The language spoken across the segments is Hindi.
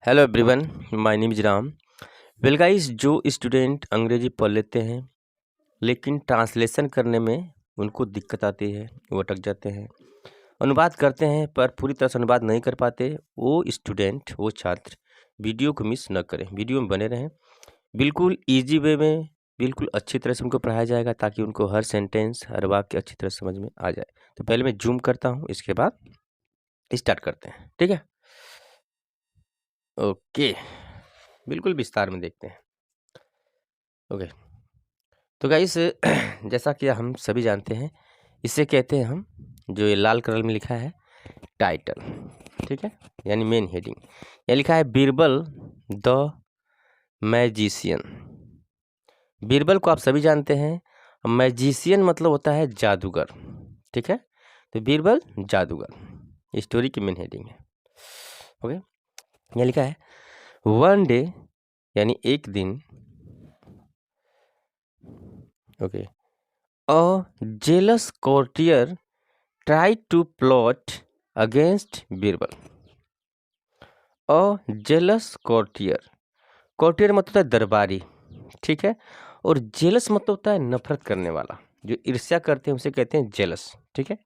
Hello everyone, my name is Ram. Well guys, जो स्टूडेंट अंग्रेजी पढ़ लेते हैं लेकिन ट्रांसलेशन करने में उनको दिक्कत आती है, वो अटक जाते हैं। अनुवाद करते हैं पर पूरी तरह से अनुवाद नहीं कर पाते, वो स्टूडेंट, वो छात्र वीडियो को मिस न करें, वीडियो में बने रहें। बिल्कुल ईजी वे में, बिल्कुल अच्छी तरह से उनको पढ़ाया जाएगा ताकि उनको हर सेंटेंस, हर वाक्य अच्छी तरह समझ में आ जाए। तो पहले मैं जूम करता हूँ, इसके बाद स्टार्ट करते हैं, ठीक है। ओके, बिल्कुल विस्तार में देखते हैं। ओके, तो गाइस जैसा कि हम सभी जानते हैं, इसे कहते हैं हम, जो ये लाल कलर में लिखा है, टाइटल, ठीक है, यानी मेन हेडिंग। यहाँ लिखा है बीरबल द मैजिशियन। बीरबल को आप सभी जानते हैं, मैजिशियन मतलब होता है जादूगर, ठीक है। तो बीरबल जादूगर स्टोरी की मेन हेडिंग है। ओके, यहाँ लिखा है वन डे, यानी एक दिन। Okay, a jealous courtier tried to plot against Birbal. A jealous courtier, courtier मतलब होता है दरबारी, ठीक है। और जेलस मतलब होता है नफरत करने वाला, जो ईर्ष्या करते हैं उसे कहते हैं जेलस, ठीक है।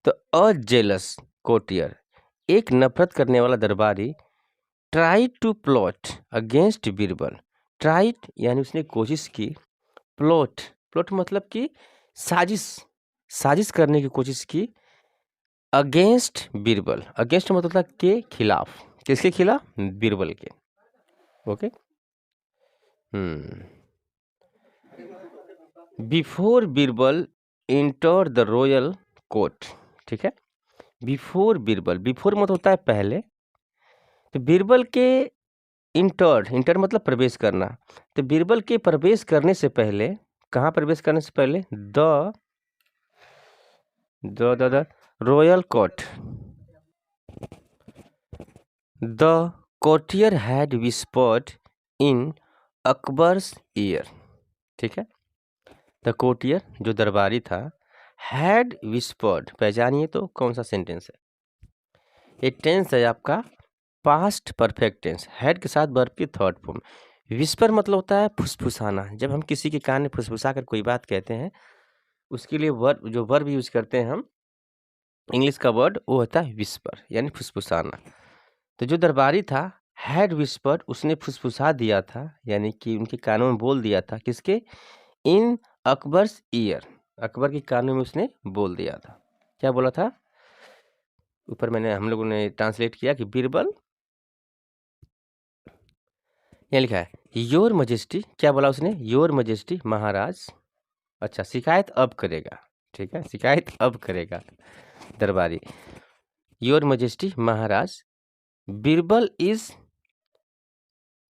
तो अ जेलस कोर्टियर, एक नफरत करने वाला दरबारी, try to plot against Birbal. Tried यानी उसने कोशिश की, प्लॉट, प्लॉट मतलब कि साजिश, साजिश करने की कोशिश की अगेंस्ट बीरबल। अगेंस्ट मतलब था के खिलाफ, किसके खिलाफ? बीरबल के। Okay, before Birbal enter the royal court, ठीक है। बिफोर बीरबल, बिफोर मतलब होता है पहले, तो बीरबल के इंटर, इंटर मतलब प्रवेश करना। तो बीरबल के प्रवेश करने से पहले, कहाँ प्रवेश करने से पहले? The royal court, the courtier had whispered in Akbar's year, ठीक है। द कोर्टियर जो दरबारी था, हैड विस्पर्ड, पहचानिए तो कौन सा सेंटेंस है? ये टेंस है आपका पास्ट परफेक्ट टेंस, हैड के साथ वर्ब की थर्ड फॉर्म। विस्पर मतलब होता है फुसफुसाना, जब हम किसी के कान में फुसफुसा कर कोई बात कहते हैं, उसके लिए वर्ब, जो वर्ब यूज करते हैं हम, इंग्लिश का वर्ड, वो होता है विस्पर, यानी फुसफुसाना। तो जो दरबारी था, हैड विस्पर, उसने फुसफुसा दिया था, यानी कि उनके कानों में बोल दिया था, किसके? इन अकबर्स ईयर, अकबर के कानों में उसने बोल दिया था। क्या बोला था? ऊपर हम लोगों ने ट्रांसलेट किया कि बीरबल, यहाँ लिखा है योर मजेस्टी, क्या बोला उसने? योर मजेस्टी, महाराज। अच्छा, शिकायत अब करेगा, ठीक है, शिकायत अब करेगा दरबारी। योर मजेस्टी, महाराज, Birbal is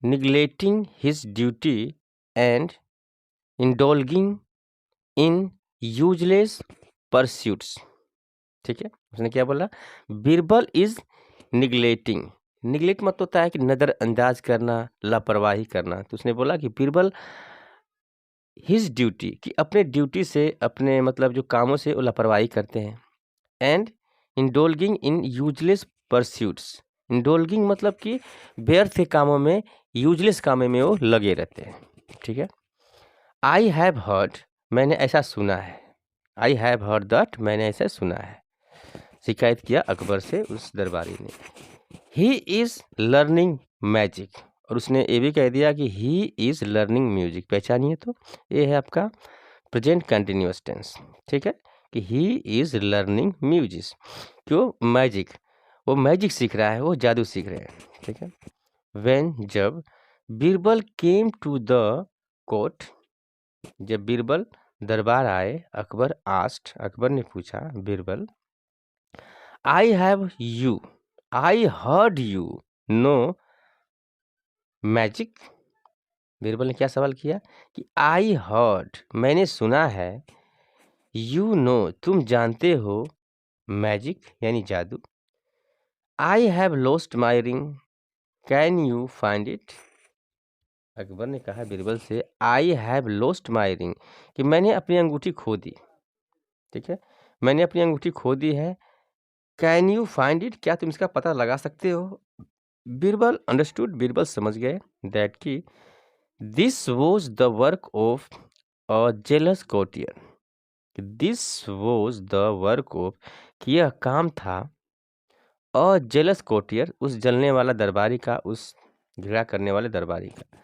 neglecting his duty and indulging in useless pursuits, ठीक है। उसने क्या बोला? बीरबल इज निगलेक्टिंग, निगलेक्ट मतलब होता है कि नज़रअंदाज करना, लापरवाही करना। तो उसने बोला कि बीरबल हिज ड्यूटी, कि अपने ड्यूटी से, अपने मतलब जो कामों से वो लापरवाही करते हैं। And indulging in useless pursuits, इंडोल्गिंग मतलब कि व्यर्थ के कामों में, यूजलेस कामों में वो लगे रहते हैं, ठीक है। आई हैव हर्ड, मैंने ऐसा सुना है। आई हैव हर्ड दैट, मैंने ऐसा सुना है। शिकायत किया अकबर से उस दरबारी ने। ही इज़ लर्निंग मैजिक, और उसने ये भी कह दिया कि ही इज़ लर्निंग म्यूजिक। पहचानिए तो, ये है आपका प्रेजेंट कंटिन्यूअस टेंस, ठीक है, कि ही इज़ लर्निंग म्यूजिक। क्यों? मैजिक, वो मैजिक सीख रहा है, वो जादू सीख रहे हैं, ठीक है। व्हेन, जब, Birbal came to the court, जब बीरबल दरबार आए, अकबर आस्ट, अकबर ने पूछा Birbal, I have you, I heard you know magic. Birbal ने क्या सवाल किया कि आई हर्ड, मैंने सुना है, यू नो, तुम जानते हो, मैजिक यानी जादू। I have lost my ring, can you find it. Akbar ने कहा बीरबल से, I have lost my ring, कि मैंने अपनी अंगूठी खो दी, ठीक है, मैंने अपनी अंगूठी खो दी है। कैन यू फाइंड इट, क्या तुम इसका पता लगा सकते हो? बीरबल अंडरस्टूड, बीरबल समझ गए दैट कि this was the work of a jealous courtier, this was the work of, कि यह काम था अ जेलस कोर्टियर, उस जलने वाला दरबारी का, उस घृणा करने वाले दरबारी का।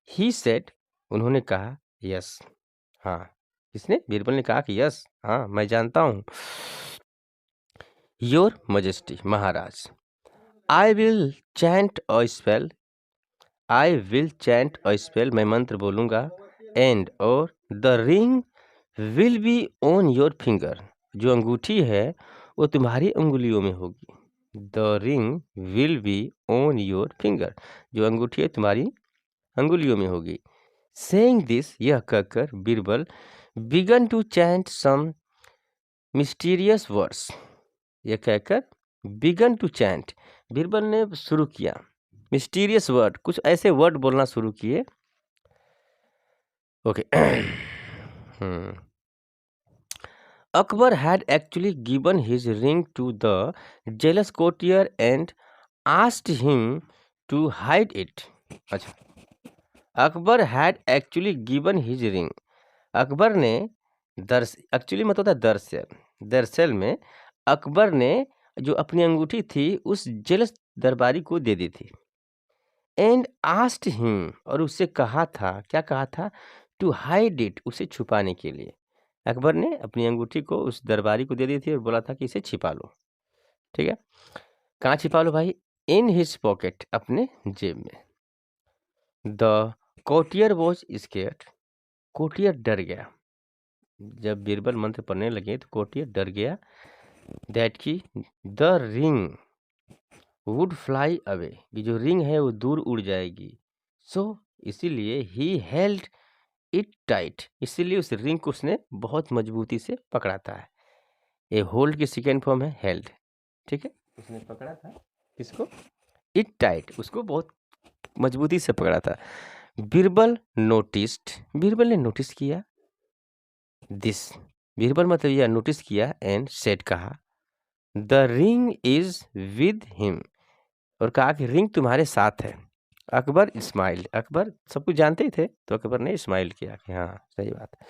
ही सेड, उन्होंने कहा, यस, हाँ, किसने? बीरबल ने कहा कि यस, हाँ, मैं जानता हूँ। Your majesty, Maharaj, I will chant a spell, I will chant a spell, मैं मंत्र बोलूँगा, एंड और the ring will be on your finger, जो अंगूठी है वो तुम्हारी उंगलियों में होगी। The ring will be on your finger, जो अंगूठी है तुम्हारी अंगुलियों में होगी। सेइंग दिस, यह कहकर Birbal began to chant some mysterious words, यह कहकर बिगन टू चैंट, बीरबल ने शुरू किया मिस्टीरियस वर्ड, कुछ ऐसे वर्ड बोलना शुरू किए। Okay Akbar had actually given his ring to the jealous courtier and asked him to hide it. अच्छा, Akbar had actually given his ring, Akbar ने एक्चुअली मतलब होता है दरअसल, दरअसल में अकबर ने जो अपनी अंगूठी थी उस जेलस दरबारी को दे दी थी। एंड आस्क्ड हिम, और उससे कहा था, क्या कहा था? टू हाइड इट, उसे छुपाने के लिए। अकबर ने अपनी अंगूठी को उस दरबारी को दे दी थी और बोला था कि इसे छिपा लो। ठीक है, कहाँ छिपा लो भाई? इन हिज पॉकेट, अपने जेब में। द कोटियर वॉज स्केयर्ड, कोटियर डर गया। जब बीरबल मंत्र पढ़ने लगे तो कोटियर डर गया। दैट की the ring would fly away, कि जो रिंग है वो दूर उड़ जाएगी। सो इसीलिए ही हेल्ड इट टाइट, इसीलिए उस रिंग को उसने बहुत मजबूती से पकड़ा था। ये होल्ड की सेकेंड फॉर्म है हेल्ड। ठीक है, उसने पकड़ा था किसको? इट टाइट, उसको बहुत मजबूती से पकड़ा था। बीरबल नोटिस्ड, बीरबल ने नोटिस किया। दिस, बीरबल मतलब यह नोटिस किया। एंड सेड, कहा, the ring is with him, और कहा कि रिंग तुम्हारे साथ है। अकबर स्माइल्ड, अकबर सब कुछ जानते ही थे तो अकबर ने स्माइल किया कि हाँ सही बात है।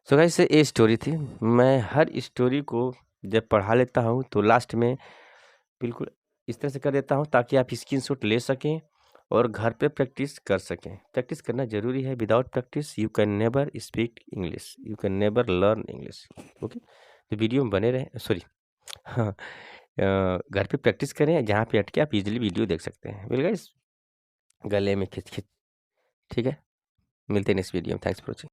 सो गाइस ये स्टोरी थी। मैं हर स्टोरी को जब पढ़ा लेता हूँ तो लास्ट में बिल्कुल इस तरह से कर देता हूँ ताकि आप स्क्रीनशॉट ले सकें और घर पे प्रैक्टिस कर सकें। प्रैक्टिस करना ज़रूरी है, without practice you can never speak English, you can never learn English. Okay, तो वीडियो में बने रहें। सॉरी, हाँ, घर पे प्रैक्टिस करें, जहाँ पे अटके आप इजीली वीडियो देख सकते हैं। बिल गाइस, गले में खिंच खिंच। ठीक है, मिलते हैं नेक्स्ट वीडियो में। Thanks for watching.